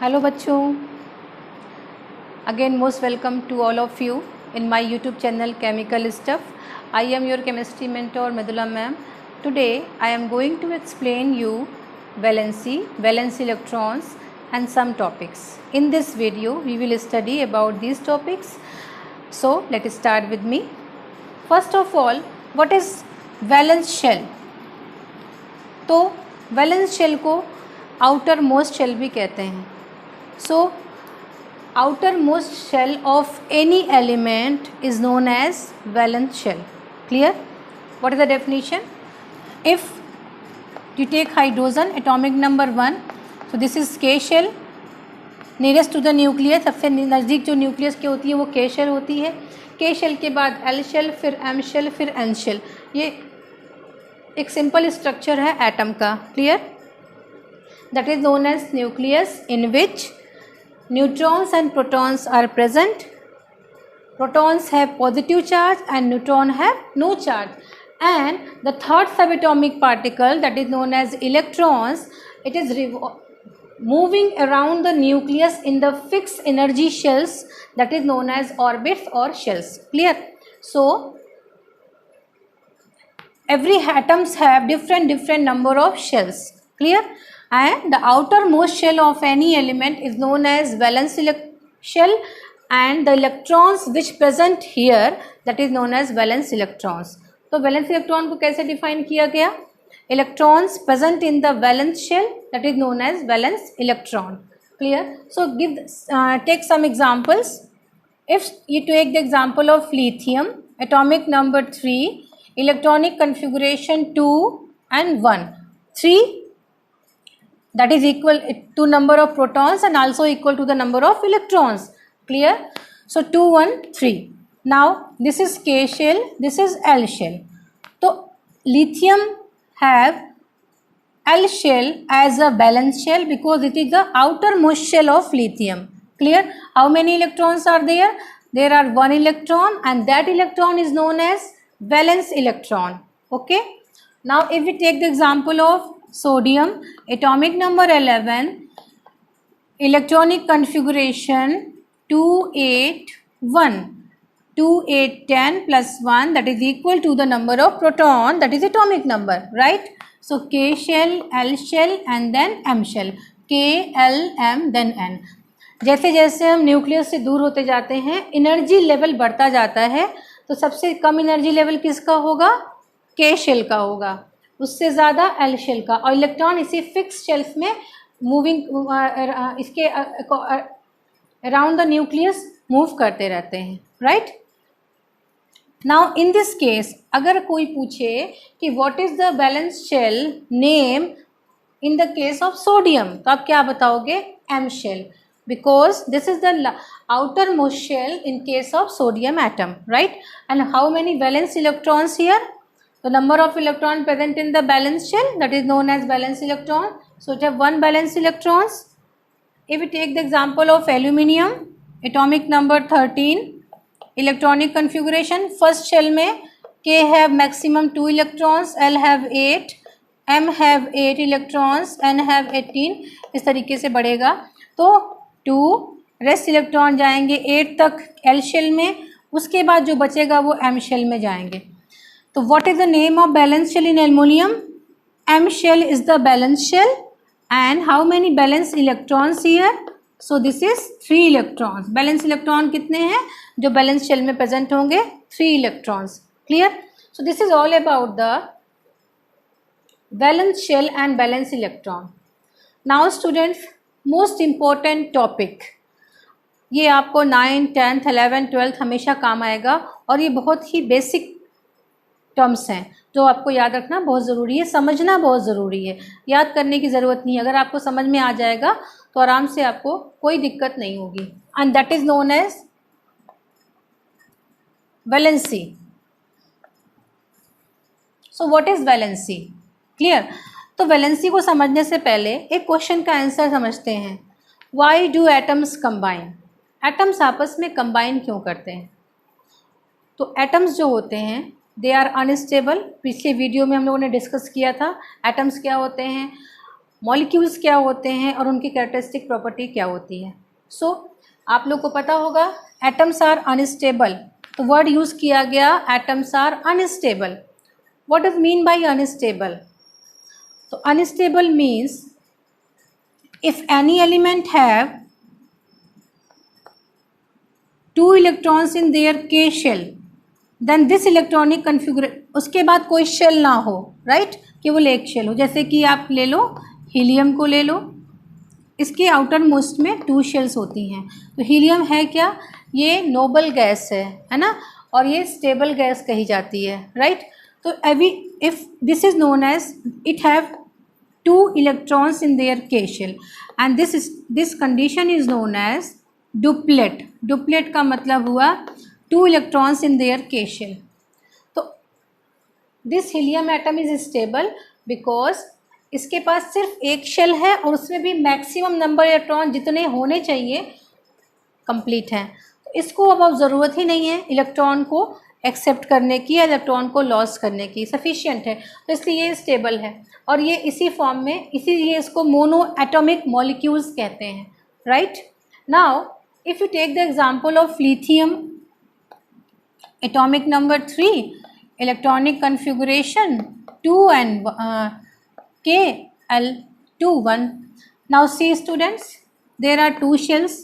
Hello बच्चों, again most welcome to all of you in my YouTube channel Chemical Stuff. I am your chemistry mentor Madhula ma'am. Today I am going to explain you valence electrons and some topics. In this video we will study about these topics. So let us start with me. First of all, what is valence shell? तो valence shell को outer most shell भी कहते हैं. So outermost shell of any element is known as valence shell. Clear? What is the definition? If you take hydrogen atomic number 1, so this is K shell, nearest to the nucleus, सबसे नज़दीक जो nucleus की होती है वो K shell होती है. K shell के बाद L shell, फिर M shell, फिर N shell. ये एक सिंपल स्ट्रक्चर है एटम का. Clear? That is known as nucleus in which neutrons and protons are present. Protons have positive charge and neutron have no charge, and the third subatomic particle, that is known as electrons, it is moving around the nucleus in the fixed energy shells, that is known as orbits or shells. Clear? So every atoms have different number of shells. Clear? And the outermost shell of any element is known as valence shell, and the electrons which present here, that is known as valence electrons. तो valence electron को कैसे define किया गया? Electrons present in the valence shell, that is known as valence electron. Clear? So take some examples. If you take the example of lithium, atomic number 3, electronic configuration 2 and 1. 3, that is equal to number of protons and also equal to the number of electrons. Clear? So 2 1 3. Now this is K shell, this is L shell. So lithium have L shell as a valence shell because it is the outermost shell of lithium. Clear? How many electrons are there? There are 1 electron, and that electron is known as valence electron. Okay? Now if we take the example of sodium, atomic number 11, electronic configuration 2 8 1, 2 8 10 plus 1, that is equal to the number of proton, that is atomic number, right? So K shell, L shell and then M shell. K L M then N. जैसे जैसे हम nucleus से दूर होते जाते हैं, energy level बढ़ता जाता है. तो सबसे कम एनर्जी लेवल किसका होगा? K शेल का होगा. उससे ज़्यादा L शेल का. और इलेक्ट्रॉन इसी फिक्स शेल्स में मूविंग इसके अराउंड द न्यूक्लियस मूव करते रहते हैं. Right? Now in this case अगर कोई पूछे कि what is the balance shell name in the case of sodium, तो आप क्या बताओगे? M shell, because this is the outermost shell in case of sodium atom, right? And how many valence electrons here? The number of electron present in the valence shell, that is known as valence electron. So it have 1 valence electrons. If we take the example of aluminium, atomic number 13, electronic configuration, first shell में K have maximum 2 electrons, L have 8, M have 8 electrons, N have 18. इस तरीके से बढ़ेगा. तो 2 rest electron जाएंगे 8 तक L shell में, उसके बाद जो बचेगा वो M शेल में जाएंगे. So what is the name of valence shell in aluminum? M shell is the valence shell. And how many valence electrons here? So this is 3 electrons. Valence electron कितने हैं जो valence shell में present होंगे? 3 electrons. Clear? So this is all about the valence shell and valence electron. Now students, most important topic. ये आपको 9th, 10th, 11th, 12th हमेशा काम आएगा, और ये बहुत ही बेसिक टर्म्स हैं जो आपको याद रखना बहुत ज़रूरी है, समझना बहुत ज़रूरी है. याद करने की ज़रूरत नहीं है. अगर आपको समझ में आ जाएगा तो आराम से आपको कोई दिक्कत नहीं होगी. And that is known as valency. So what is valency? Clear? तो वैलेंसी को समझने से पहले एक क्वेश्चन का आंसर समझते हैं. Why do atoms combine? Atoms आपस में कंबाइन क्यों करते हैं? तो एटम्स जो होते हैं दे आर अनस्टेबल. पिछले वीडियो में हम लोगों ने डिस्कस किया था एटम्स क्या होते हैं. मॉलिक्यूल्स क्या होते हैं और उनकी कैरेक्टरिस्टिक प्रॉपर्टी क्या होती है। सो आप लोग को पता होगा एटम्स आर अनस्टेबल, तो वर्ड यूज़ किया गया atoms are unstable. What does mean by unstable? तो unstable means if any element have 2 electrons in their K shell then this electronic configuration, उसके बाद कोई शेल ना हो, राइट, केवल एक शेल हो। जैसे कि आप ले लो हीलियम को ले लो, इसके आउटर मोस्ट में 2 शेल्स होती हैं। तो हीलियम है क्या? ये नोबल गैस है ना, और ये स्टेबल गैस कही जाती है, राइट। तो एवी if this is known as it have 2 electrons in their K shell and this condition is known as duplet. Duplet का मतलब हुआ 2 electrons in their K shell. तो this helium atom is stable because इसके पास सिर्फ एक shell है और उसमें भी मैक्सिमम नंबर इलेक्ट्रॉन जितने होने चाहिए कंप्लीट हैं। तो इसको अब ज़रूरत ही नहीं है इलेक्ट्रॉन को एक्सेप्ट करने की या इलेक्ट्रॉन को लॉस करने की, सफिशिएंट है। तो इसलिए ये स्टेबल है और ये इसी फॉर्म में, इसीलिए इसको मोनो एटॉमिक मॉलिक्यूल्स कहते हैं, right. Now if you take the example of lithium, atomic number 3, electronic configuration 2 and KL21. Now see students, there are 2 shells,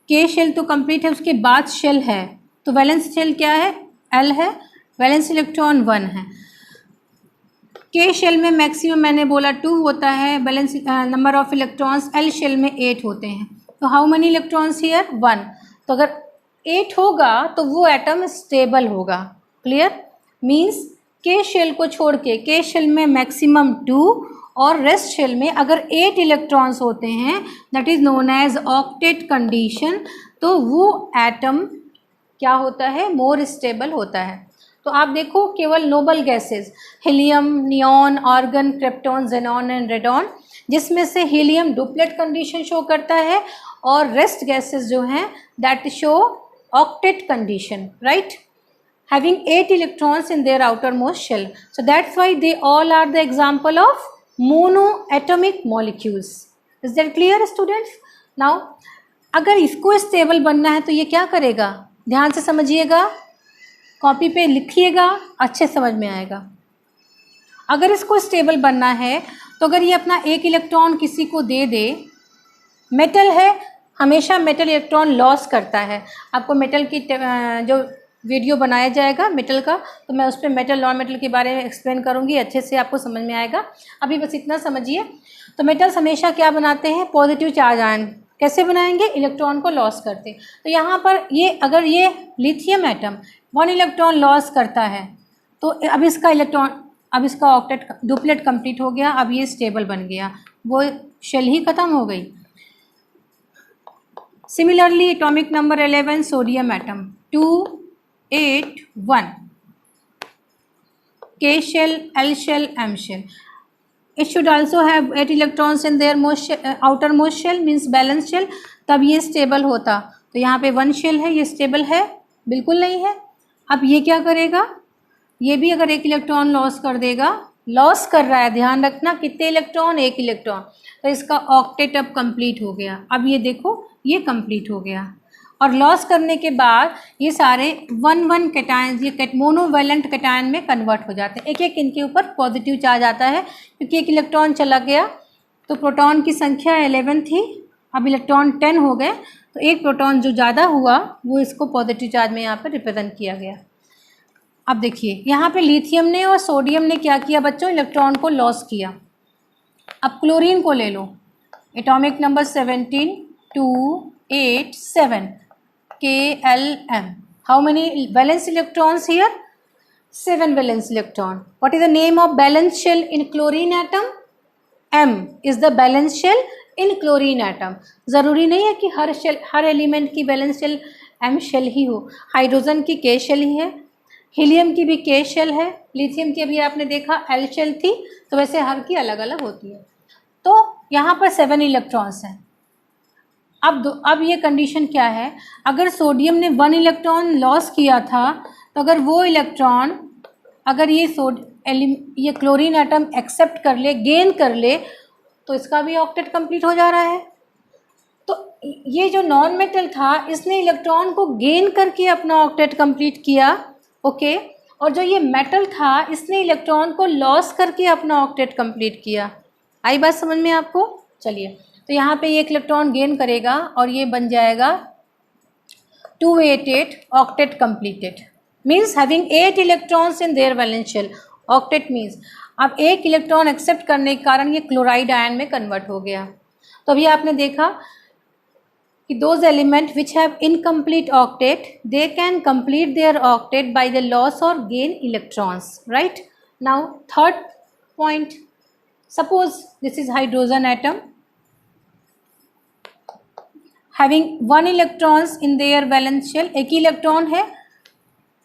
K shell तो कंप्लीट है, उसके बाद शेल है, तो वैलेंस शेल क्या है? L है, वैलेंस इलेक्ट्रॉन 1 है। K शेल में मैक्सिमम मैंने बोला 2 होता है, balance number of electrons L shell में 8 होते हैं। तो हाउ मनी इलेक्ट्रॉन्स हियर? 1। तो अगर 8 होगा तो वो एटम स्टेबल होगा। क्लियर? मीन्स के शेल को छोड़ के, के शेल में मैक्सिमम 2 और रेस्ट शेल में अगर 8 इलेक्ट्रॉन्स होते हैं, that is known as octet condition, तो वो एटम क्या होता है? मोर स्टेबल होता है। तो आप देखो केवल noble gases helium, neon, argon, krypton, xenon and radon, जिसमें से हीलियम डुप्लेट कंडीशन शो करता है और रेस्ट गैसेस जो हैं that show octet condition, right, having 8 electrons in their outermost shell. So that's why they all are the example of monoatomic molecules. Is that clear students? Now अगर इसको stable बनना है तो ये क्या करेगा? ध्यान से समझिएगा, कॉपी पे लिखिएगा, अच्छे समझ में आएगा। अगर इसको स्टेबल बनना है तो अगर ये अपना एक इलेक्ट्रॉन किसी को दे दे, मेटल है, हमेशा मेटल इलेक्ट्रॉन लॉस करता है। आपको मेटल की जो वीडियो बनाया जाएगा मेटल का, तो मैं उस पर मेटल नॉन मेटल के बारे में एक्सप्लेन करूँगी, अच्छे से आपको समझ में आएगा। अभी बस इतना समझिए। तो मेटल्स हमेशा क्या बनाते हैं? Positive charge ion. कैसे बनाएंगे? इलेक्ट्रॉन को लॉस करते। तो यहाँ पर ये अगर ये लिथियम एटम 1 इलेक्ट्रॉन लॉस करता है तो अब इसका ऑक्टेट डुप्लेट कंप्लीट हो गया, अब ये स्टेबल बन गया, वो शेल ही ख़त्म हो गई। Similarly, atomic number 11, sodium atom 2, 8, 1, K shell, L shell, M shell. It should also have 8 electrons in their outermost shell, means balance shell, तब ये स्टेबल होता। तो यहाँ पे 1 शेल है, ये स्टेबल है? बिल्कुल नहीं है। अब ये क्या करेगा? ये भी अगर 1 इलेक्ट्रॉन लॉस कर देगा, लॉस कर रहा है, ध्यान रखना, कितने इलेक्ट्रॉन? 1 इलेक्ट्रॉन। तो इसका ऑक्टेट अब कंप्लीट हो गया। अब ये देखो ये कंप्लीट हो गया और लॉस करने के बाद ये सारे 1 कैटायंस, ये मोनोवैलेंट कैटायन में कन्वर्ट हो जाते हैं। एक एक इनके ऊपर पॉजिटिव चार्ज आता है क्योंकि 1 इलेक्ट्रॉन चला गया। तो प्रोटॉन की संख्या 11 थी, अब इलेक्ट्रॉन 10 हो गए, तो एक प्रोटॉन जो ज़्यादा हुआ वो इसको पॉजिटिव चार्ज में यहाँ पर रिप्रेजेंट किया गया। अब देखिए यहाँ पे लिथियम ने और सोडियम ने क्या किया बच्चों? इलेक्ट्रॉन को लॉस किया। अब क्लोरीन को ले लो, atomic number 17, 2, 8, 7, KLM. How many valence electrons here? 7 valence electron. What is the name of valence shell in chlorine atom? M is the valence shell in chlorine atom. ज़रूरी नहीं है कि हर element की valence shell M shell ही हो। Hydrogen की K shell ही है, helium की भी K शेल है, लिथियम की अभी आपने देखा L शेल थी, तो वैसे हर की अलग अलग होती है। तो यहाँ पर 7 इलेक्ट्रॉन्स हैं। अब ये कंडीशन क्या है? अगर सोडियम ने 1 इलेक्ट्रॉन लॉस किया था, तो अगर वो इलेक्ट्रॉन अगर ये क्लोरीन एटम एक्सेप्ट कर ले, गेन कर ले, तो इसका भी ऑक्टेट कंप्लीट हो जा रहा है। तो ये जो नॉन मेटल था इसने इलेक्ट्रॉन को गेन करके अपना ऑक्टेट कंप्लीट किया, ओके। और जो ये मेटल था इसने इलेक्ट्रॉन को लॉस करके अपना ऑक्टेट कंप्लीट किया। आई बात समझ में आपको? चलिए, तो यहाँ पे ये एक इलेक्ट्रॉन गेन करेगा और ये बन जाएगा 288 octet completed, means having 8 electrons in their valence shell. Octet means अब एक इलेक्ट्रॉन एक्सेप्ट करने के कारण ये क्लोराइड आयन में कन्वर्ट हो गया। तो अभी आपने देखा कि those element which have incomplete octet, they can complete their octet by the loss or gain electrons, right? Now third point, suppose this is hydrogen atom having 1 electrons in their valence shell, एक ही electron है।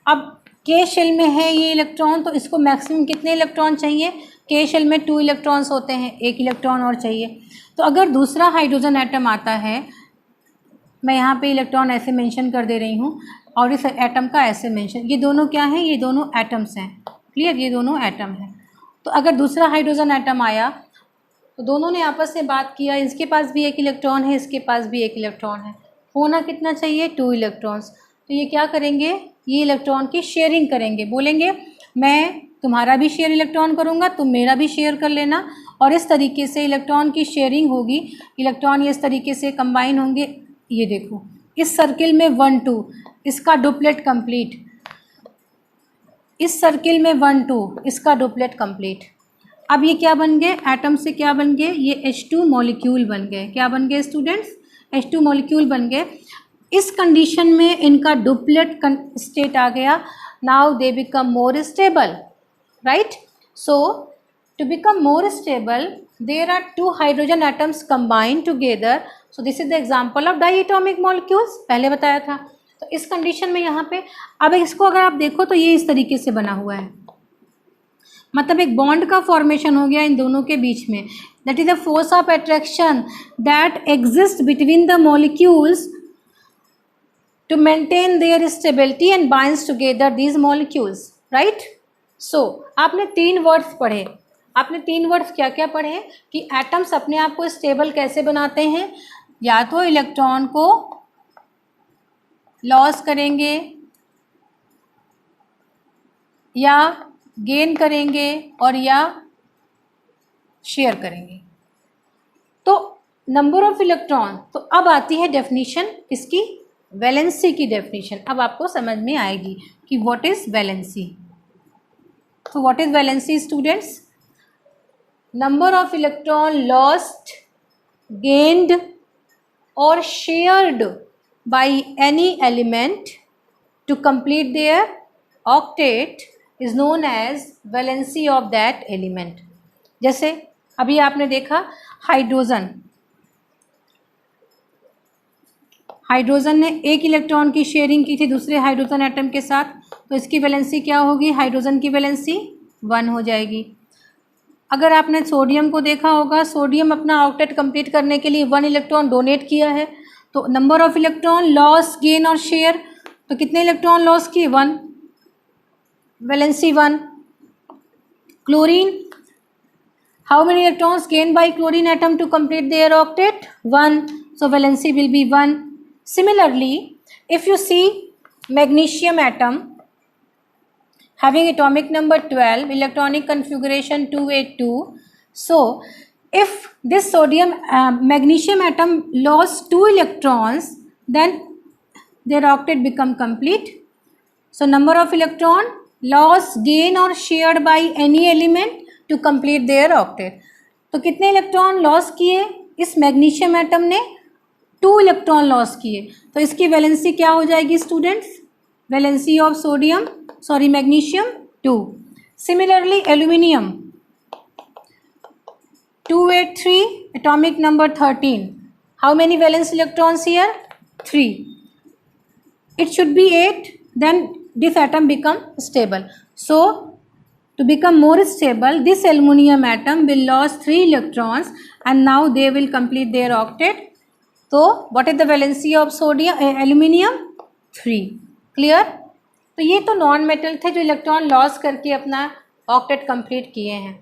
अब K shell में है ये electron, तो इसको maximum कितने electron चाहिए? K शेल में 2 इलेक्ट्रॉन्स होते हैं, एक इलेक्ट्रॉन और चाहिए। तो अगर दूसरा हाइड्रोजन एटम आता है, मैं यहाँ पे इलेक्ट्रॉन ऐसे मेंशन कर दे रही हूँ और इस एटम का ऐसे मेंशन, ये दोनों क्या हैं? ये दोनों एटम्स हैं, क्लियर? ये दोनों एटम हैं। तो अगर दूसरा हाइड्रोजन एटम आया तो दोनों ने आपस में बात किया, इसके पास भी एक इलेक्ट्रॉन है, इसके पास भी एक इलेक्ट्रॉन है, होना कितना चाहिए? 2 इलेक्ट्रॉन्स। तो ये क्या करेंगे? ये इलेक्ट्रॉन की शेयरिंग करेंगे, बोलेंगे मैं तुम्हारा भी शेयर इलेक्ट्रॉन करूँगा, तुम मेरा भी शेयर कर लेना, और इस तरीके से इलेक्ट्रॉन की शेयरिंग होगी। इलेक्ट्रॉन ये इस तरीके से कंबाइन होंगे। ये देखो इस सर्किल में 1 2, इसका डुप्लेट कंप्लीट, इस सर्किल में 1 2, इसका डुप्लेट कंप्लीट। अब ये क्या बन गए? एटम से क्या बन गए? ये H2 मॉलिक्यूल बन गए। क्या बन गए स्टूडेंट्स? H2 मॉलिक्यूल बन गए। इस कंडीशन में इनका डुप्लेट स्टेट आ गया। Now they become more stable, right? So to become more stable there are 2 hydrogen atoms combined together, so this is the example of diatomic molecules, पहले बताया था। तो इस कंडीशन में यहाँ पे अब इसको अगर आप देखो तो ये इस तरीके से बना हुआ है, मतलब एक बॉन्ड का फॉर्मेशन हो गया इन दोनों के बीच में। That is the force of attraction that exist between the molecules to maintain their stability and binds together these molecules, right? So आपने 3 वर्ड्स पढ़े। आपने 3 वर्ड्स क्या क्या पढ़े? कि एटम्स अपने आप को स्टेबल कैसे बनाते हैं? या तो इलेक्ट्रॉन को लॉस करेंगे या गेन करेंगे और या शेयर करेंगे। तो नंबर ऑफ इलेक्ट्रॉन, तो अब आती है डेफिनेशन इसकी, वैलेंसी की डेफिनेशन। अब आपको समझ में आएगी कि व्हाट इज वैलेंसी। तो what is valency students? number of electron lost, gained or shared by any element to complete their octet is known as valency of that element। जैसे अभी आपने देखा हाइड्रोजन, हाइड्रोजन ने एक इलेक्ट्रॉन की sharing की थी दूसरे हाइड्रोजन एटम के साथ, तो इसकी वैलेंसी क्या होगी? हाइड्रोजन की वैलेंसी 1 हो जाएगी। अगर आपने सोडियम को देखा होगा, सोडियम अपना ऑक्टेट कंप्लीट करने के लिए 1 इलेक्ट्रॉन डोनेट किया है, तो number of electron loss, gain और शेयर, तो कितने इलेक्ट्रॉन लॉस किए? 1, valency 1। Chlorine, how many electrons gain by chlorine atom to complete their octet? 1, so valency will be 1। Similarly if you see magnesium atom having atomic number 12, electronic configuration 282. So if this sodium magnesium atom lost 2 electrons, then their octet become complete. So number of electron lost, gain or shared by any element to complete their octet. तो कितने electron loss किए? इस magnesium atom ने 2 electron loss किए, तो इसकी valency क्या हो जाएगी students? Valency of sodium, sorry magnesium 2. Similarly aluminium 283, atomic number 13. How many valence electrons here? 3. It should be 8, then this atom become stable. So to become more stable, this aluminium atom will lose 3 electrons and now they will complete their octet. So what is the valency of sodium aluminium? 3. Clear? तो ये तो non metal थे जो electron loss करके अपना octet complete किए हैं।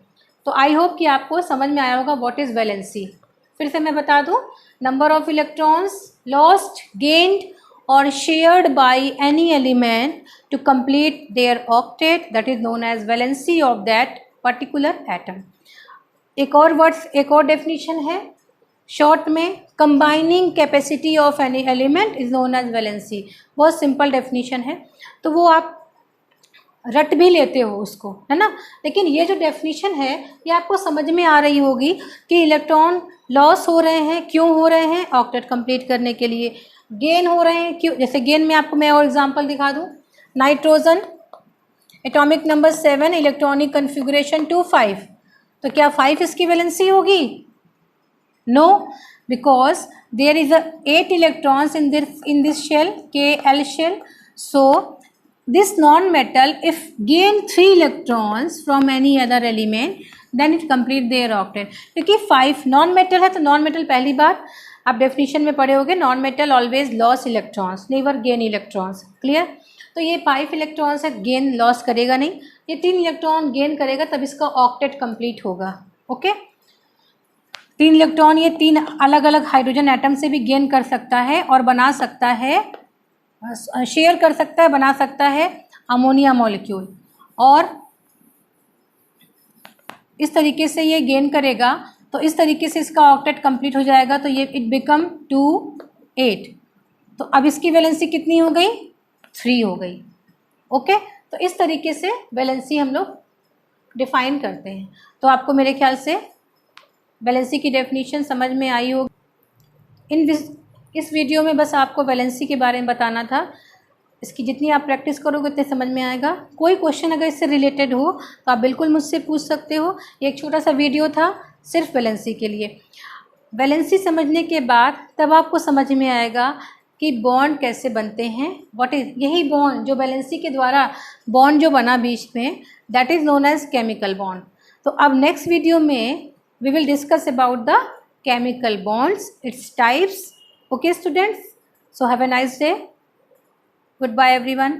तो आई होप कि आपको समझ में आया होगा व्हाट इज़ वैलेंसी। फिर से मैं बता दूं, number of electrons lost, gained और shared by any element to complete their octet, that is known as valency of that particular atom. एक और डेफिनेशन है शॉर्ट में, combining capacity of any element is known as valency. बहुत simple definition है, तो वो आप रट भी लेते हो उसको, है ना, लेकिन ये जो डेफिनेशन है ये आपको समझ में आ रही होगी कि इलेक्ट्रॉन लॉस हो रहे हैं, क्यों हो रहे हैं, ऑक्टेट कंप्लीट करने के लिए, गेन हो रहे हैं क्यों। जैसे गेन में आपको मैं और एग्जांपल दिखा दूं, nitrogen atomic number 7, electronic configuration 2,5, तो क्या 5 इसकी वैलेंसी होगी? No, because there is 8 electrons in this shell, Kl shell. So this non-metal if gain 3 electrons from any other element then it complete their octet। क्योंकि 5 non metal है तो non metal, पहली बार आप definition में पढ़े होंगे, non metal always loss electrons, never gain electrons. Clear? तो ये 5 इलेक्ट्रॉन्स है, गेन लॉस करेगा नहीं, ये 3 इलेक्ट्रॉन गेन करेगा, तब इसका ऑक्टेट कंप्लीट होगा। ओके, 3 इलेक्ट्रॉन ये 3 अलग अलग हाइड्रोजन एटम से भी गेन कर सकता है और बना सकता है, शेयर कर सकता है, बना सकता है अमोनिया मॉलिक्यूल, और इस तरीके से ये गेन करेगा, तो इस तरीके से इसका ऑक्टेट कंप्लीट हो जाएगा, तो ये इट बिकम 2, 8। तो अब इसकी वैलेंसी कितनी हो गई? 3 हो गई। ओके, तो इस तरीके से वैलेंसी हम लोग डिफाइन करते हैं। तो आपको मेरे ख्याल से वैलेंसी की डेफिनेशन समझ में आई होगी। इस वीडियो में बस आपको वैलेंसी के बारे में बताना था। इसकी जितनी आप प्रैक्टिस करोगे उतने समझ में आएगा। कोई क्वेश्चन अगर इससे रिलेटेड हो तो आप बिल्कुल मुझसे पूछ सकते हो। ये एक छोटा सा वीडियो था सिर्फ वैलेंसी के लिए। वैलेंसी समझने के बाद तब आपको समझ में आएगा कि बॉन्ड कैसे बनते हैं, व्हाट इज, यही बॉन्ड जो वैलेंसी के द्वारा बॉन्ड जो बना बीच में, that is known as chemical bond. तो अब नेक्स्ट वीडियो में we will discuss about the chemical bonds, its types. Okay students, so have a nice day. Goodbye everyone.